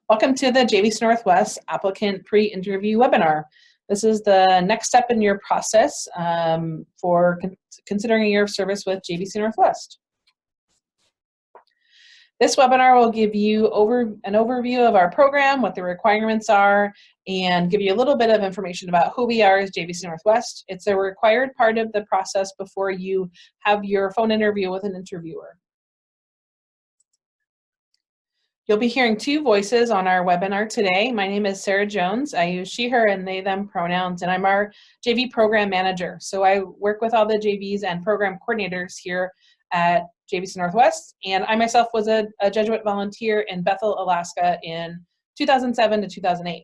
Welcome to the JVC Northwest Applicant Pre-Interview Webinar. This is the next step in your process for considering a year of service with JVC Northwest. This webinar will give you an overview of our program, what the requirements are, and give you a little bit of information about who we are as JVC Northwest. It's a required part of the process before you have your phone interview with an interviewer. You'll be hearing two voices on our webinar today. My name is Sarah Jones. I use she, her, and they, them pronouns, and I'm our JV program manager. So I work with all the JVs and program coordinators here at JVC Northwest, and I myself was a Jesuit volunteer in Bethel, Alaska in 2007 to 2008.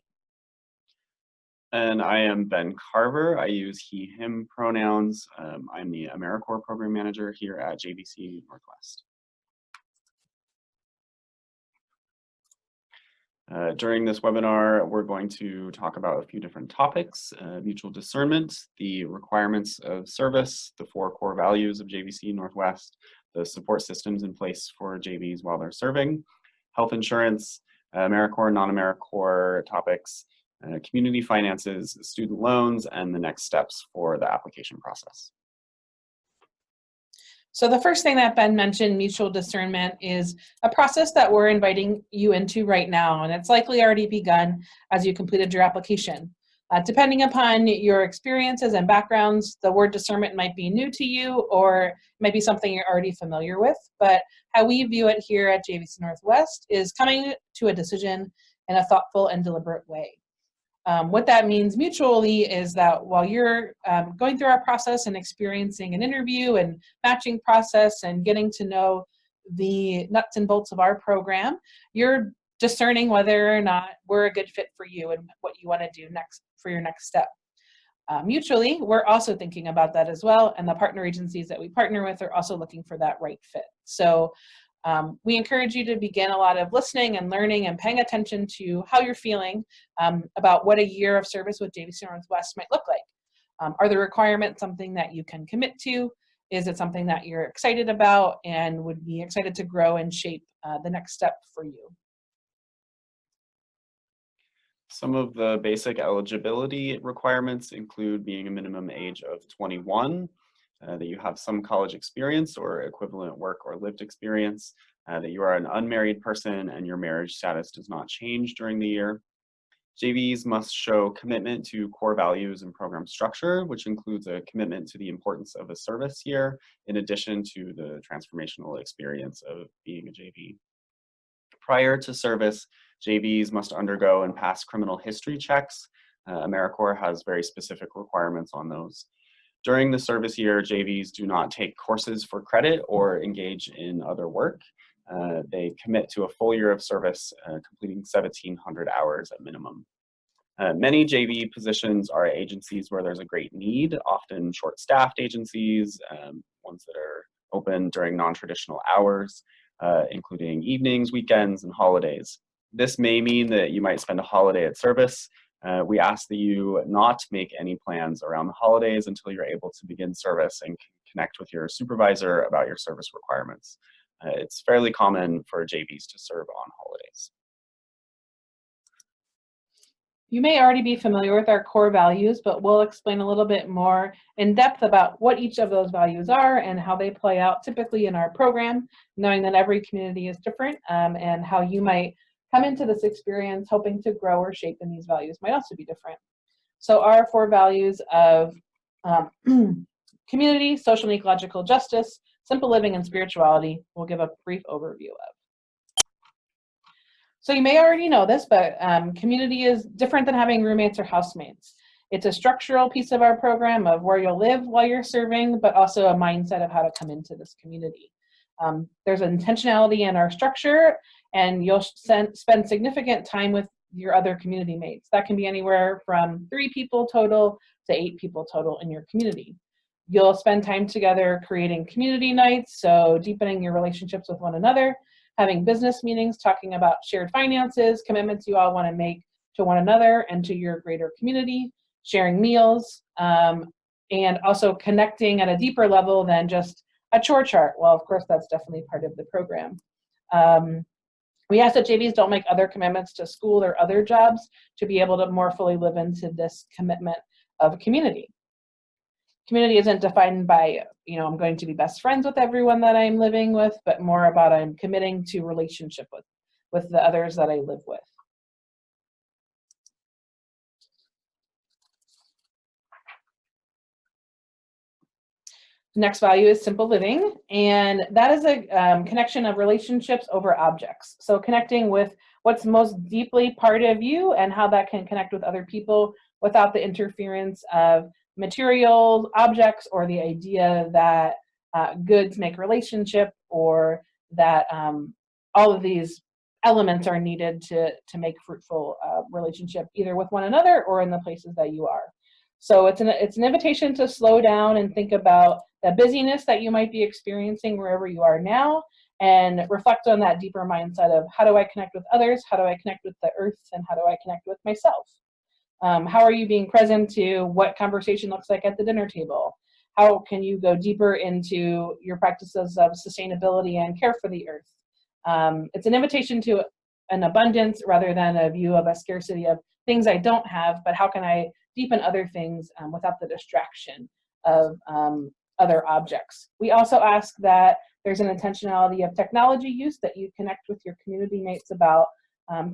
And I am Ben Carver. I use he, him pronouns. I'm the AMERICORPS program manager here at JVC Northwest. During this webinar, we're going to talk about a few different topics: mutual discernment, the requirements of service, the 4 core values of JVC Northwest, the support systems in place for JVs while they're serving, health insurance, AmeriCorps, non-AmeriCorps topics, community finances, student loans, and the next steps for the application process. So the first thing that Ben mentioned, mutual discernment, is a process that we're inviting you into right now, and it's likely already begun as you completed your application. Depending upon your experiences and backgrounds, the word discernment might be new to you or might be something you're already familiar with, but how we view it here at JVC Northwest is coming to a decision in a thoughtful and deliberate way. What that means mutually is that while you're going through our process and experiencing an interview and matching process and getting to know the nuts and bolts of our program, you're discerning whether or not we're a good fit for you and what you want to do next for your next step. Mutually, we're also thinking about that as well, and the partner agencies that we partner with are also looking for that right fit. So we encourage you to begin a lot of listening and learning and paying attention to how you're feeling about what a year of service with JVC Northwest might look like. Are the requirements something that you can commit to? Is it something that you're excited about and would be excited to grow and shape the next step for you? Some of the basic eligibility requirements include being a minimum age of 21, that you have some college experience or equivalent work or lived experience, that you are an unmarried person and your marriage status does not change during the year. JVs must show commitment to core values and program structure, which includes a commitment to the importance of a service year, in addition to the transformational experience of being a JV. Prior to service, JVs must undergo and pass criminal history checks. AmeriCorps has very specific requirements on those. During the service year, JVs do not take courses for credit or engage in other work. They commit to a full year of service, completing 1,700 hours at minimum. Many JV positions are at agencies where there's a great need, often short-staffed agencies, ones that are open during non-traditional hours, including evenings, weekends, and holidays. This may mean that you might spend a holiday at service. We ask that you not make any plans around the holidays until you're able to begin service and connect with your supervisor about your service requirements. It's fairly common for JVs to serve on holidays. You may already be familiar with our core values, but we'll explain a little bit more in depth about what each of those values are and how they play out typically in our program, knowing that every community is different, and how you might come into this experience hoping to grow or shape in these values might also be different. So our 4 values of community, social and ecological justice, simple living, and spirituality we'll give a brief overview of. So you may already know this, but community is different than having roommates or housemates. It's a structural piece of our program of where you'll live while you're serving, but also a mindset of how to come into this community. There's an intentionality in our structure, and you'll spend significant time with your other community mates. That can be anywhere from 3 people total to 8 people total in your community. You'll spend time together creating community nights, so deepening your relationships with one another, having business meetings, talking about shared finances, commitments you all want to make to one another and to your greater community, sharing meals, and also connecting at a deeper level than just a chore chart. Well, of course, that's definitely part of the program. We ask that JVs don't make other commitments to school or other jobs to be able to more fully live into this commitment of community. Community isn't defined by, I'm going to be best friends with everyone that I'm living with, but more about I'm committing to relationship with the others that I live with. The next value is simple living, and that is a connection of relationships over objects. So connecting with what's most deeply part of you and how that can connect with other people without the interference of material objects or the idea that goods make relationship, or that all of these elements are needed to make fruitful relationship either with one another or in the places that you are. So it's an invitation to slow down and think about the busyness that you might be experiencing wherever you are now, and reflect on that deeper mindset of how do I connect with others, how do I connect with the earth, and how do I connect with myself? How are you being present to what conversation looks like at the dinner table? How can you go deeper into your practices of sustainability and care for the earth? It's an invitation to an abundance rather than a view of a scarcity of things I don't have, but how can I deepen other things without the distraction of other objects. We also ask that there's an intentionality of technology use that you connect with your community mates about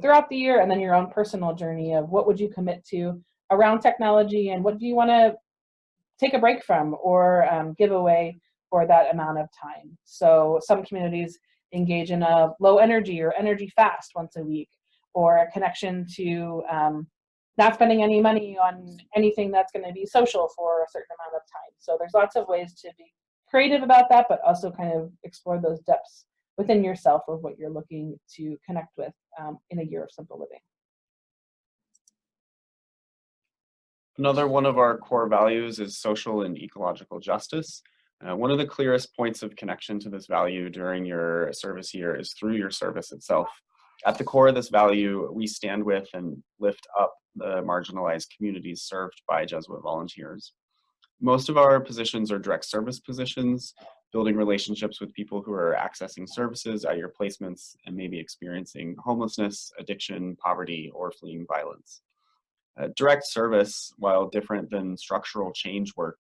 throughout the year, and then your own personal journey of what would you commit to around technology and what do you want to take a break from or give away for that amount of time. So some communities engage in a low energy or energy fast once a week, or a connection to not spending any money on anything that's going to be social for a certain amount of time. So there's lots of ways to be creative about that, but also kind of explore those depths within yourself of what you're looking to connect with in a year of simple living. Another one of our core values is social and ecological justice. One of the clearest points of connection to this value during your service year is through your service itself. At the core of this value, we stand with and lift up the marginalized communities served by Jesuit volunteers. Most of our positions are direct service positions, building relationships with people who are accessing services at your placements and maybe experiencing homelessness, addiction, poverty, or fleeing violence. Direct service, while different than structural change work,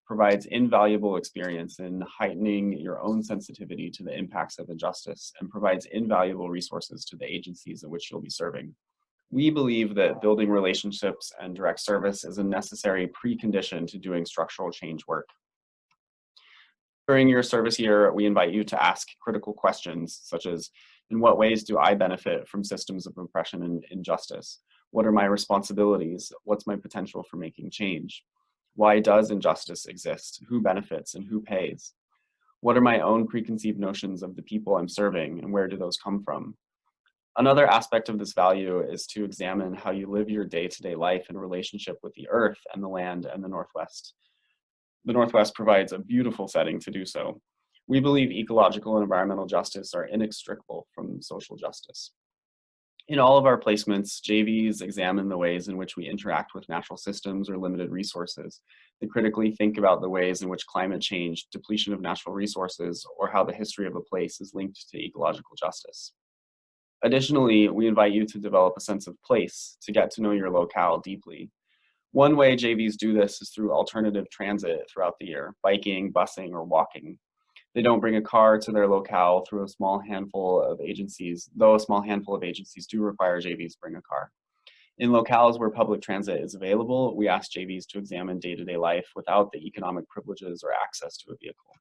provides invaluable experience in heightening your own sensitivity to the impacts of injustice and provides invaluable resources to the agencies at which you'll be serving. We believe that building relationships and direct service is a necessary precondition to doing structural change work. During your service year, we invite you to ask critical questions such as, in what ways do I benefit from systems of oppression and injustice? What are my responsibilities? What's my potential for making change? Why does injustice exist? Who benefits and who pays? What are my own preconceived notions of the people I'm serving, and where do those come from? Another aspect of this value is to examine how you live your day-to-day life in relationship with the earth and the land and the Northwest. The Northwest provides a beautiful setting to do so. We believe ecological and environmental justice are inextricable from social justice. In all of our placements, JVs examine the ways in which we interact with natural systems or limited resources. They critically think about the ways in which climate change, depletion of natural resources, or how the history of a place is linked to ecological justice. Additionally, we invite you to develop a sense of place, to get to know your locale deeply. One way JVs do this is through alternative transit throughout the year, biking, busing, or walking. They don't bring a car to their locale through a small handful of agencies, though a small handful of agencies do require JVs bring a car. In locales where public transit is available, we ask JVs to examine day-to-day life without the economic privileges or access to a vehicle.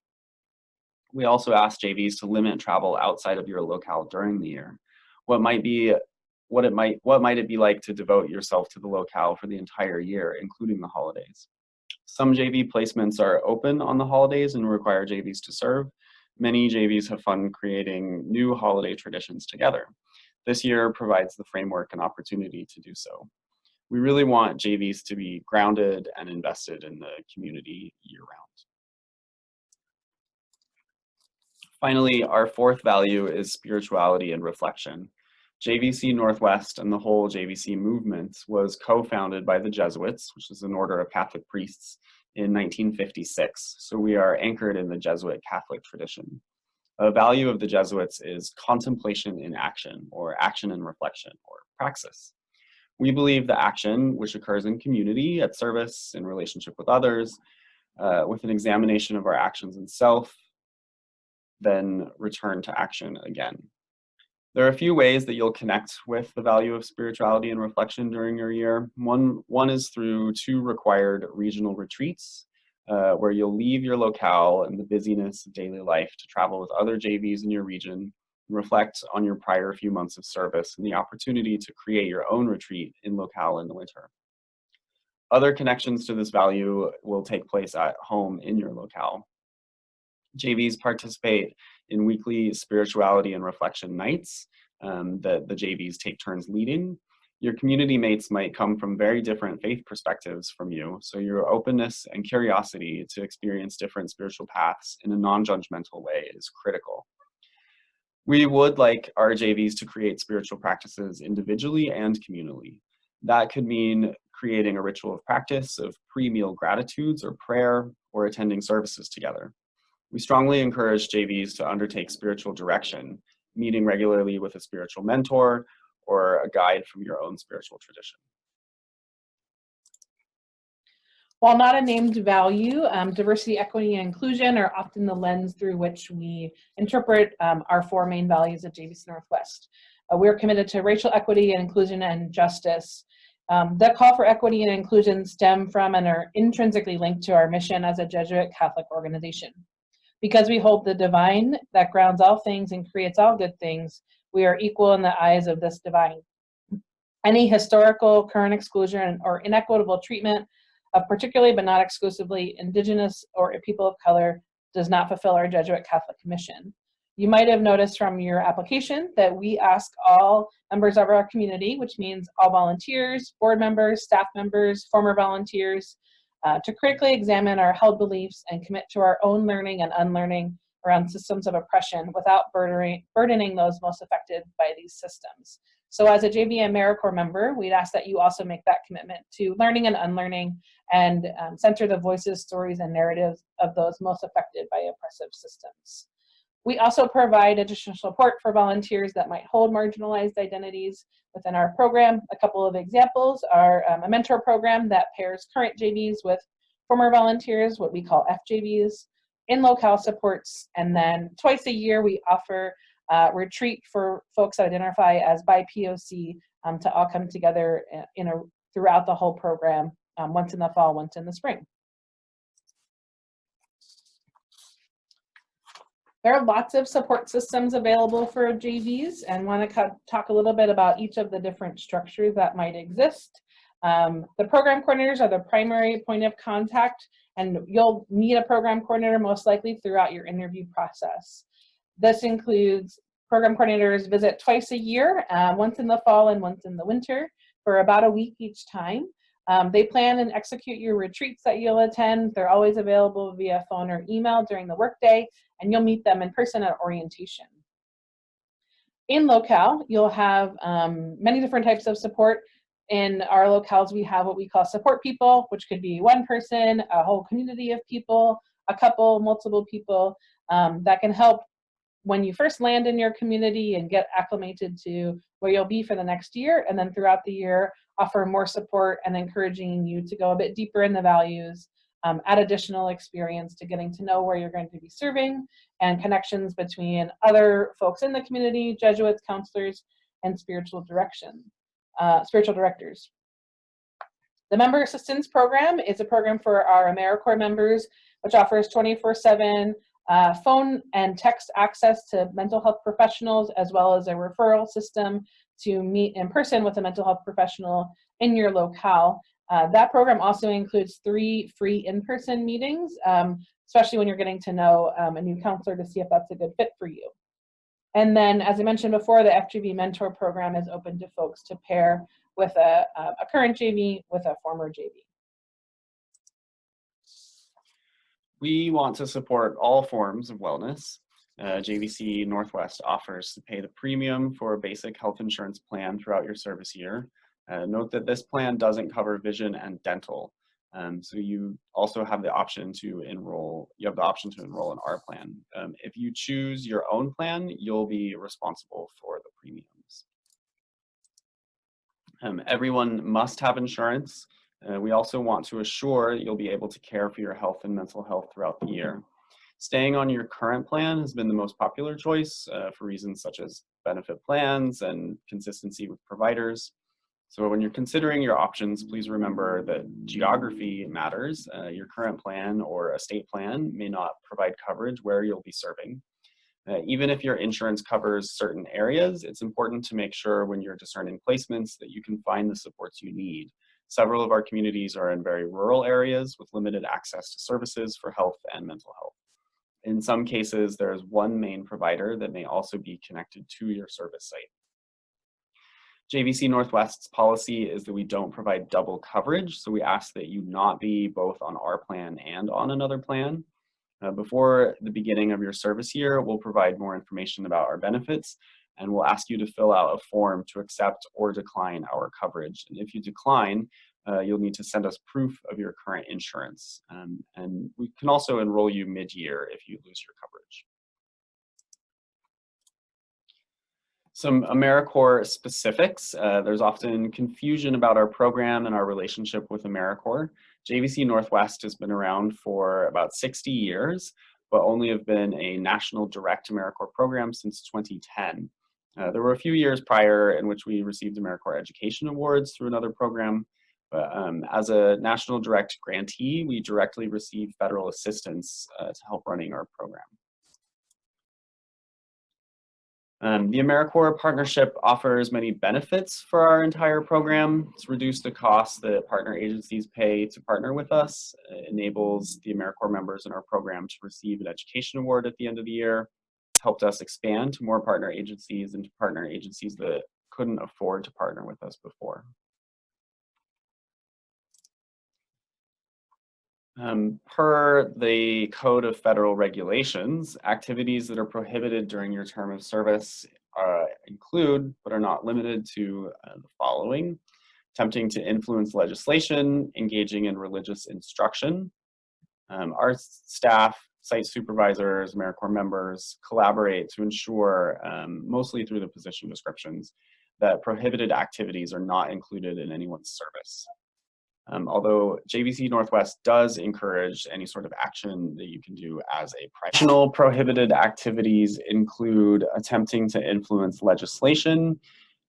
We also ask JVs to limit travel outside of your locale during the year. What might it be like to devote yourself to the locale for the entire year, including the holidays? Some JV placements are open on the holidays and require JVs to serve. Many JVs have fun creating new holiday traditions together. This year provides the framework and opportunity to do so. We really want JVs to be grounded and invested in the community year-round. Finally, our fourth value is spirituality and reflection. JVC Northwest and the whole JVC movement was co-founded by the Jesuits, which is an order of Catholic priests, in 1956. So we are anchored in the Jesuit Catholic tradition. A value of the Jesuits is contemplation in action, or action in reflection, or praxis. We believe the action, which occurs in community, at service, in relationship with others, with an examination of our actions in self, then return to action again. There are a few ways that you'll connect with the value of spirituality and reflection during your year. One is through 2 required regional retreats, where you'll leave your locale and the busyness of daily life to travel with other JVs in your region and reflect on your prior few months of service and the opportunity to create your own retreat in locale in the winter. Other connections to this value will take place at home in your locale. JVs participate in weekly spirituality and reflection nights that the JVs take turns leading. Your community mates might come from very different faith perspectives from you, so your openness and curiosity to experience different spiritual paths in a non-judgmental way is critical. We would like our JVs to create spiritual practices individually and communally. That could mean creating a ritual of practice of pre-meal gratitudes or prayer, or attending services together. We strongly encourage JVs to undertake spiritual direction, meeting regularly with a spiritual mentor or a guide from your own spiritual tradition. While not a named value, diversity, equity, and inclusion are often the lens through which we interpret our 4 main values at JVC Northwest. We're committed to racial equity and inclusion and justice. The call for equity and inclusion stem from and are intrinsically linked to our mission as a Jesuit Catholic organization. Because we hold the divine that grounds all things and creates all good things, we are equal in the eyes of this divine. Any historical, current exclusion or inequitable treatment of particularly but not exclusively Indigenous or people of color does not fulfill our Jesuit Catholic mission. You might have noticed from your application that we ask all members of our community, which means all volunteers, board members, staff members, former volunteers, to critically examine our held beliefs and commit to our own learning and unlearning around systems of oppression without burdening those most affected by these systems. So as a JV AMERICORPS member, we'd ask that you also make that commitment to learning and unlearning and center the voices, stories, and narratives of those most affected by oppressive systems. We also provide additional support for volunteers that might hold marginalized identities within our program. A couple of examples are a mentor program that pairs current JVs with former volunteers, what we call FJVs, in-locale supports, and then twice a year we offer a retreat for folks that identify as bi-POC to all come together throughout the whole program, once in the fall, once in the spring. There are lots of support systems available for JVs, and want to talk a little bit about each of the different structures that might exist. The program coordinators are the primary point of contact, and you'll meet a program coordinator most likely throughout your interview process. This includes program coordinators visit twice a year, once in the fall and once in the winter, for about a week each time. They plan and execute your retreats that you'll attend. They're always available via phone or email during the workday, and you'll meet them in person at orientation. In locale, you'll have many different types of support. In our locales, we have what we call support people, which could be one person, a whole community of people, a couple, multiple people, that can help when you first land in your community and get acclimated to where you'll be for the next year, and then throughout the year offer more support and encouraging you to go a bit deeper in the values, add additional experience to getting to know where you're going to be serving, and connections between other folks in the community, Jesuits, counselors, and spiritual directors. The Member Assistance Program is a program for our AMERICORPS members, which offers 24/7 phone and text access to mental health professionals, as well as a referral system to meet in person with a mental health professional in your locale. That program also includes 3 free in-person meetings, especially when you're getting to know a new counselor to see if that's a good fit for you. And then, as I mentioned before, the FJV Mentor Program is open to folks to pair with a current JV with a former JV. We want to support all forms of wellness. JVC Northwest offers to pay the premium for a basic health insurance plan throughout your service year. Note that this plan doesn't cover vision and dental. So you also have the option to enroll, in our plan. If you choose your own plan, you'll be responsible for the premiums. Everyone must have insurance. We also want to assure that you'll be able to care for your health and mental health throughout the year. Staying on your current plan has been the most popular choice for reasons such as benefit plans and consistency with providers. So when you're considering your options, please remember that geography matters. Your current plan or a state plan may not provide coverage where you'll be serving. Even if your insurance covers certain areas, it's important to make sure when you're discerning placements that you can find the supports you need. Several of our communities are in very rural areas with limited access to services for health and mental health. In some cases, there is one main provider that may also be connected to your service site. JVC Northwest's policy is that we don't provide double coverage, so we ask that you not be both on our plan and on another plan. Before the beginning of your service year, we'll provide more information about our benefits, and we'll ask you to fill out a form to accept or decline our coverage. And if you decline, you'll need to send us proof of your current insurance. And we can also enroll you mid-year if you lose your coverage. Some AmeriCorps specifics. There's often confusion about our program and our relationship with AmeriCorps. JVC Northwest has been around for about 60 years, but only have been a national direct AmeriCorps program since 2010. There were a few years prior in which we received AmeriCorps Education Awards through another program, but as a national direct grantee, we directly receive federal assistance to help running our program. The AmeriCorps partnership offers many benefits for our entire program. It's reduced the costs that partner agencies pay to partner with us. It enables the AmeriCorps members in our program to receive an education award at the end of the year. It's helped us expand to more partner agencies and to partner agencies that couldn't afford to partner with us before. Per the Code of Federal Regulations, activities that are prohibited during your term of service include, but are not limited to, the following: attempting to influence legislation, engaging in religious instruction. Our staff, site supervisors, AmeriCorps members collaborate to ensure, mostly through the position descriptions, that prohibited activities are not included in anyone's service. Although JVC Northwest does encourage any sort of action that you can do as a private. Additional prohibited activities include attempting to influence legislation,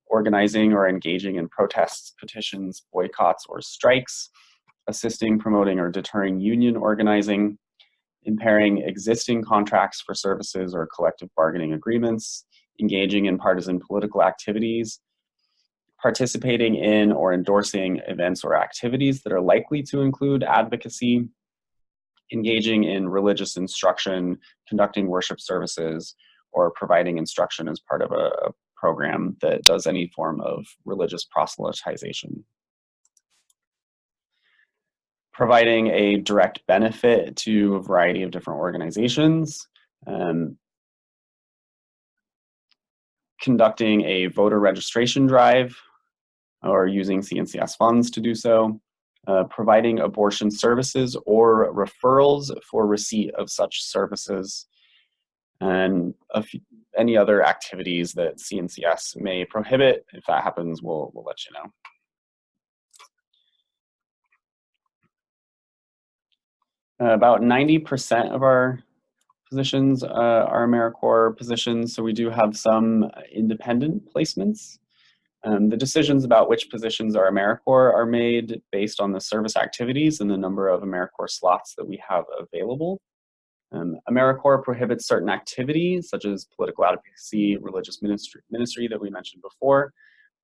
organizing or engaging in protests, petitions, boycotts, or strikes, assisting, promoting, or deterring union organizing, impairing existing contracts for services or collective bargaining agreements, engaging in partisan political activities, participating in or endorsing events or activities that are likely to include advocacy, engaging in religious instruction, conducting worship services, or providing instruction as part of a program that does any form of religious proselytization. Providing a direct benefit to a variety of different organizations, conducting a voter registration drive, or using CNCS funds to do so, providing abortion services or referrals for receipt of such services, and any other activities that CNCS may prohibit. If that happens, we'll let you know. About 90% of our positions are AmeriCorps positions, so we do have some independent placements. The decisions about which positions are AmeriCorps are made based on the service activities and the number of AmeriCorps slots that we have available. AmeriCorps prohibits certain activities such as political advocacy, religious ministry that we mentioned before,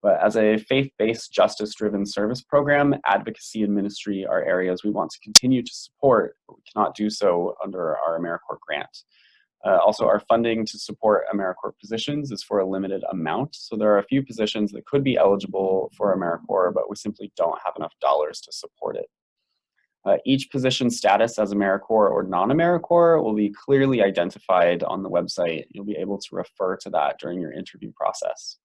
but as a faith-based, justice-driven service program, advocacy and ministry are areas we want to continue to support, but we cannot do so under our AmeriCorps grant. Also, our funding to support AmeriCorps positions is for a limited amount, so there are a few positions that could be eligible for AmeriCorps, but we simply don't have enough dollars to support it. Each position status as AmeriCorps or non-AmeriCorps will be clearly identified on the website. You'll be able to refer to that during your interview process.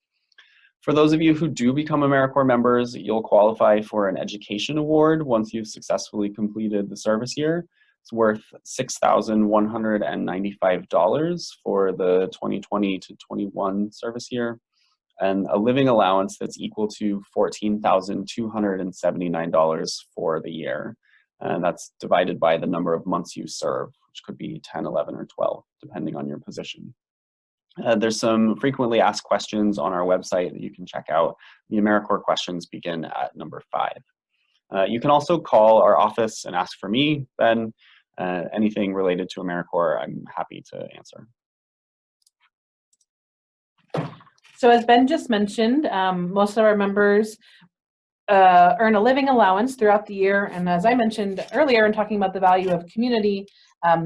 For those of you who do become AMERICORPS members, you'll qualify for an education award once you've successfully completed the service year. It's worth $6,195 for the 2020 to 21 service year, and a living allowance that's equal to $14,279 for the year. And that's divided by the number of months you serve, which could be 10, 11, or 12, depending on your position. There's some frequently asked questions on our website that you can check out. The AMERICORPS questions begin at number 5. You can also call our office and ask for me, Ben. Anything related to AMERICORPS, I'm happy to answer. So as Ben just mentioned, most of our members earn a living allowance throughout the year. And as I mentioned earlier in talking about the value of community,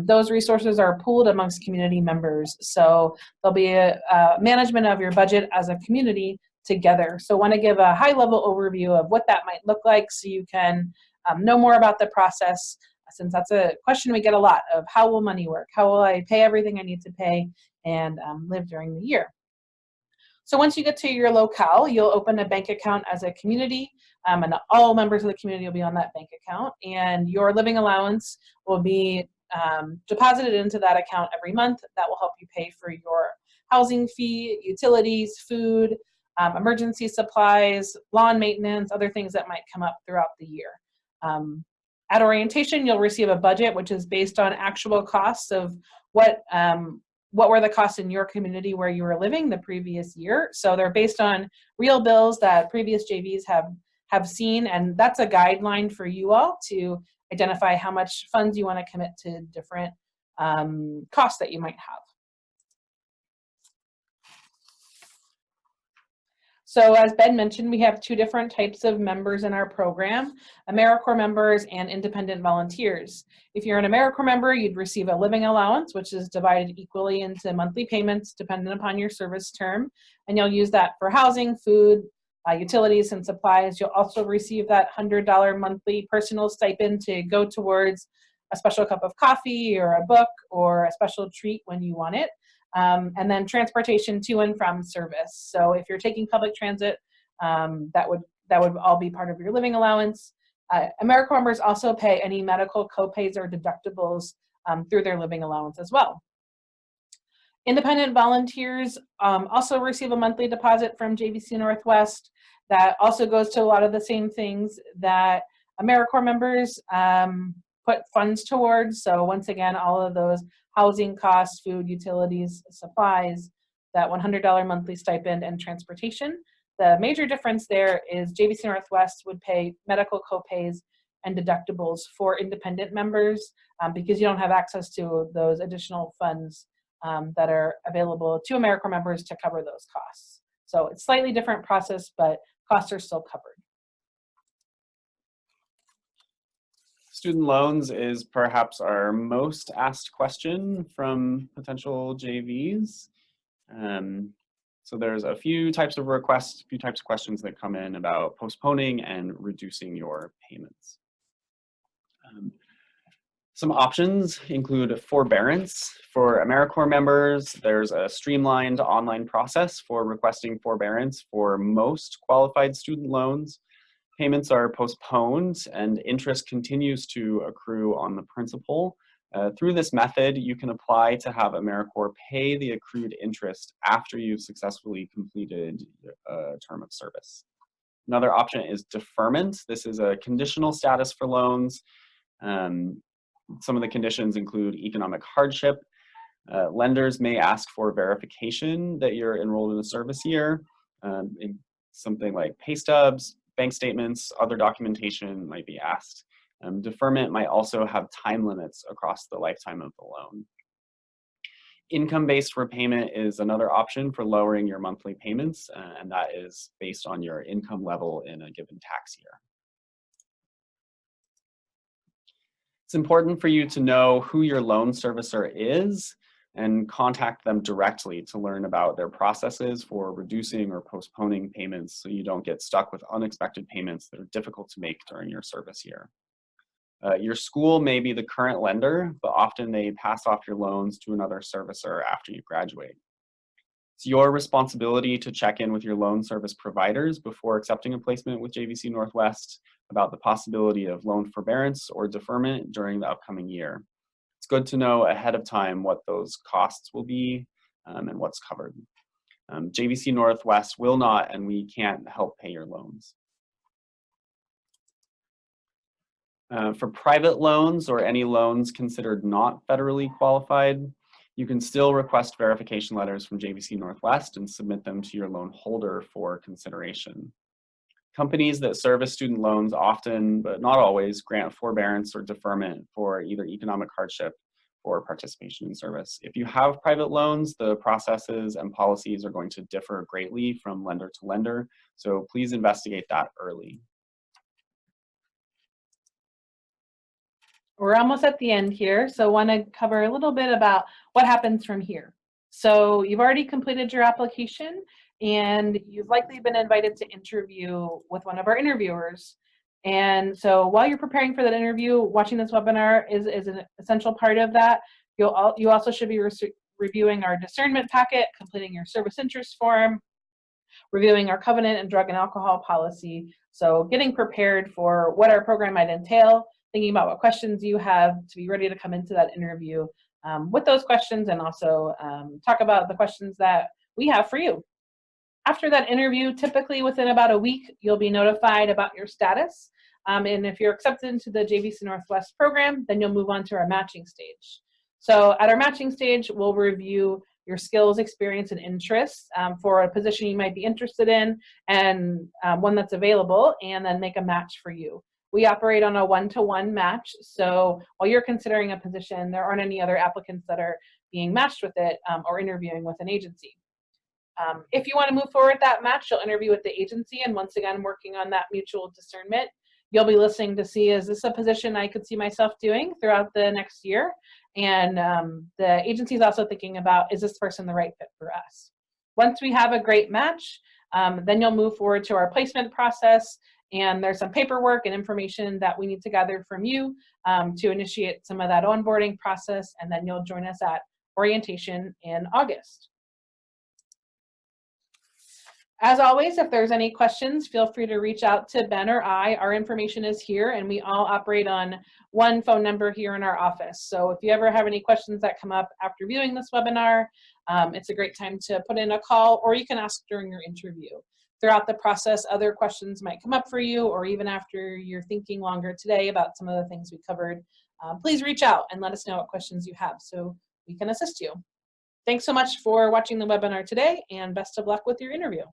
those resources are pooled amongst community members. So there'll be a management of your budget as a community together. So I want to give a high-level overview of what that might look like so you can know more about the process, since that's a question we get a lot of: how will money work? How will I pay everything I need to pay and live during the year? So once you get to your locale, you'll open a bank account as a community, and all members of the community will be on that bank account, and your living allowance will be deposited into that account every month. That will help you pay for your housing fee, utilities, food, emergency supplies, lawn maintenance, other things that might come up throughout the year. At orientation, you'll receive a budget, which is based on actual costs of what were the costs in your community where you were living the previous year. So they're based on real bills that previous JVs have seen, and that's a guideline for you all to identify how much funds you want to commit to different costs that you might have. So as Ben mentioned, we have 2 different types of members in our program: AMERICORPS members and independent volunteers. If you're an AMERICORPS member, you'd receive a living allowance, which is divided equally into monthly payments dependent upon your service term, and you'll use that for housing, food, utilities, and supplies. You'll also receive that $100 monthly personal stipend to go towards a special cup of coffee or a book or a special treat when you want it. And then transportation to and from service. So if you're taking public transit, that would all be part of your living allowance. AMERICORPS members also pay any medical copays or deductibles through their living allowance as well. Independent volunteers also receive a monthly deposit from JVC Northwest that also goes to a lot of the same things that AMERICORPS members put funds towards. So once again, all of those housing costs, food, utilities, supplies, that $100 monthly stipend, and transportation. The major difference there is JVC Northwest would pay medical copays and deductibles for independent members because you don't have access to those additional funds that are available to AMERICORPS members to cover those costs. So it's a slightly different process, but costs are still covered. Student loans is perhaps our most asked question from potential JVs. So there's a few types of requests, a few types of questions that come in about postponing and reducing your payments. Some options include forbearance. For AMERICORPS members, there's a streamlined online process for requesting forbearance for most qualified student loans. Payments are postponed and interest continues to accrue on the principal. Through this method, you can apply to have AMERICORPS pay the accrued interest after you've successfully completed a term of service. Another option is deferment. This is a conditional status for loans. Some of the conditions include economic hardship. Lenders may ask for verification that you're enrolled in a service year. Something like pay stubs, bank statements, other documentation might be asked. Deferment might also have time limits across the lifetime of the loan. Income-based repayment is another option for lowering your monthly payments, and that is based on your income level in a given tax year. It's important for you to know who your loan servicer is and contact them directly to learn about their processes for reducing or postponing payments so you don't get stuck with unexpected payments that are difficult to make during your service year. Your school may be the current lender, but often they pass off your loans to another servicer after you graduate. It's your responsibility to check in with your loan service providers before accepting a placement with JVC Northwest about the possibility of loan forbearance or deferment during the upcoming year. It's good to know ahead of time what those costs will be and what's covered. JVC Northwest will not, and we can't help pay your loans. For private loans or any loans considered not federally qualified, you can still request verification letters from JVC Northwest and submit them to your loan holder for consideration. Companies that service student loans often, but not always, grant forbearance or deferment for either economic hardship or participation in service. If you have private loans, the processes and policies are going to differ greatly from lender to lender, so please investigate that early. We're almost at the end here, so I want to cover a little bit about what happens from here. So you've already completed your application, and you've likely been invited to interview with one of our interviewers. And so while you're preparing for that interview, watching this webinar is an essential part of that. You also should be reviewing our discernment packet, completing your service interest form, reviewing our covenant and drug and alcohol policy. So getting prepared for what our program might entail, thinking about what questions you have to be ready to come into that interview with those questions, and also talk about the questions that we have for you. After that interview, typically within about a week, you'll be notified about your status. And if you're accepted into the JVC Northwest program, then you'll move on to our matching stage. So at our matching stage, we'll review your skills, experience, and interests for a position you might be interested in, and one that's available, and then make a match for you. We operate on a one-to-one match, so while you're considering a position, there aren't any other applicants that are being matched with it or interviewing with an agency. If you want to move forward with that match, you'll interview with the agency, and once again, working on that mutual discernment. You'll be listening to see, is this a position I could see myself doing throughout the next year? And the agency is also thinking about, is this person the right fit for us? Once we have a great match, then you'll move forward to our placement process. And there's some paperwork and information that we need to gather from you to initiate some of that onboarding process, and then you'll join us at orientation in August. As always, if there's any questions, feel free to reach out to Ben or I. Our information is here, and we all operate on one phone number here in our office. So if you ever have any questions that come up after viewing this webinar, it's a great time to put in a call, or you can ask during your interview. Throughout the process, other questions might come up for you, or even after you're thinking longer today about some of the things we covered, please reach out and let us know what questions you have so we can assist you. Thanks so much for watching the webinar today, and best of luck with your interview.